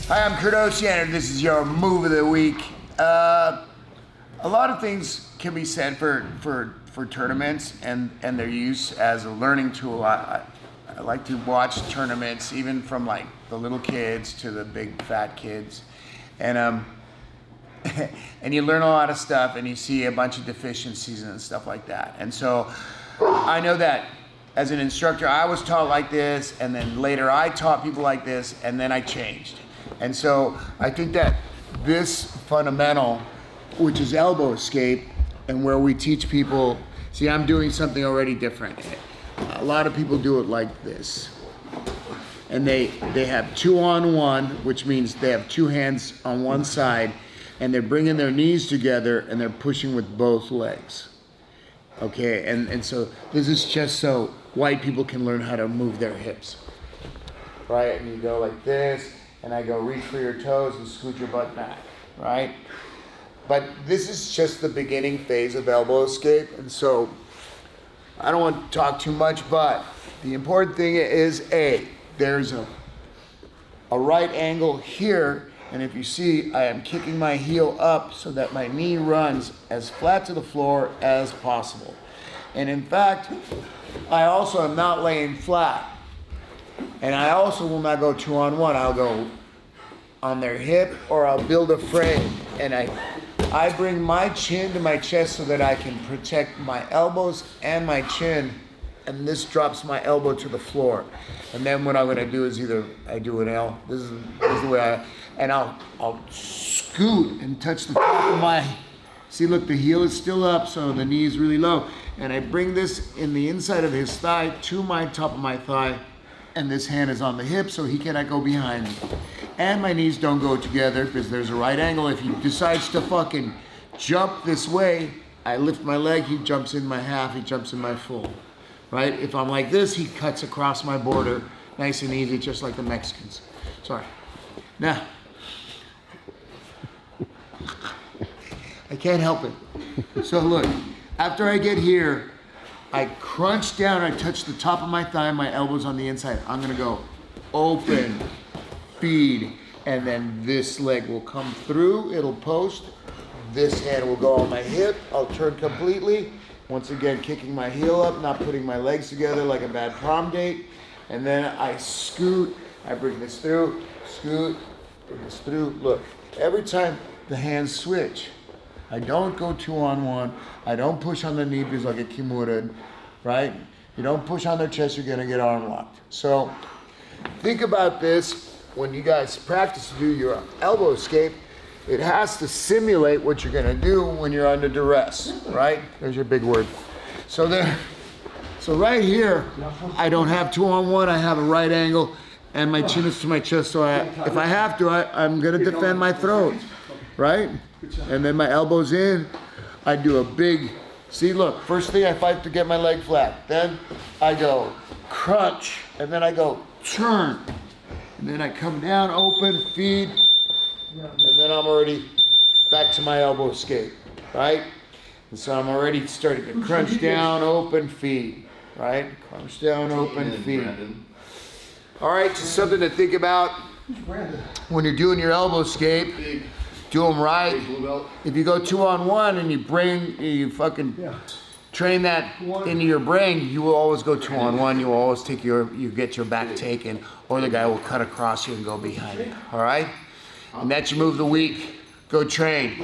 Hi, I'm Kurt Osiander. This is your move of the week. A lot of things can be said for tournaments and their use as a learning tool. I like to watch tournaments, even from like the little kids to the big fat kids, and and you learn a lot of stuff, and you see a bunch of deficiencies and stuff like that. And so I know that as an instructor, I was taught like this, and then later I taught people like this, and then I changed. And so I think that this fundamental, which is elbow escape, and where we teach people, see, I'm doing something already different. A lot of people do it like this. And they have 2-on-1, which means they have two hands on one side, and they're bringing their knees together and they're pushing with both legs. Okay, and so this is just so white people can learn how to move their hips. Right, and you go like this, and I go reach for your toes and scoot your butt back, right? But this is just the beginning phase of elbow escape, and so I don't want to talk too much, but the important thing is, there's a right angle here, and if you see, I am kicking my heel up so that my knee runs as flat to the floor as possible. And in fact, I also am not laying flat. And I also will not go 2-on-1. I'll go on their hip, or I'll build a frame. And I bring my chin to my chest so that I can protect my elbows and my chin, and this drops my elbow to the floor. And then what I'm gonna do is either I do an L, this is the way I'll scoot and touch the top of my, see, look, the heel is still up, so the knee is really low. And I bring this in the inside of his thigh to my top of my thigh, and this hand is on the hip, so he cannot go behind me. And my knees don't go together because there's a right angle. If he decides to fucking jump this way, I lift my leg, he jumps in my half, he jumps in my full, right? If I'm like this, he cuts across my border, nice and easy, just like the Mexicans. Sorry. Now, I can't help it. So look, after I get here, I crunch down, I touch the top of my thigh, my elbow's on the inside. I'm gonna go open, feed, and then this leg will come through, it'll post. This hand will go on my hip, I'll turn completely. Once again, kicking my heel up, not putting my legs together like a bad prom date. And then I scoot, I bring this through, scoot, bring this through. Look, every time the hands switch, I don't go 2-on-1. I don't push on the knee because I'll get kimura, right? You don't push on their chest, you're gonna get arm locked. So think about this when you guys practice to do your elbow escape. It has to simulate what you're gonna do when you're under duress, right? There's your big word. So right here, I don't have 2-on-1, I have a right angle, and my chin is to my chest, so if I have to, I'm gonna defend my throat, right? And then my elbow's in, I do a big, see, look, first thing I fight to get my leg flat. Then I go crunch, and then I go turn. And then I come down, open, feed, and then I'm already back to my elbow escape, right? And so I'm already starting to crunch down, open, feed, right? Crunch down, open, feed. All right, just something to think about when you're doing your elbow escape. Do them right. If you go 2-on-1 and you fucking train that into your brain, you will always go 2-on-1. You will always you get your back taken, or the guy will cut across you and go behind you. All right? And that's your move of the week. Go train.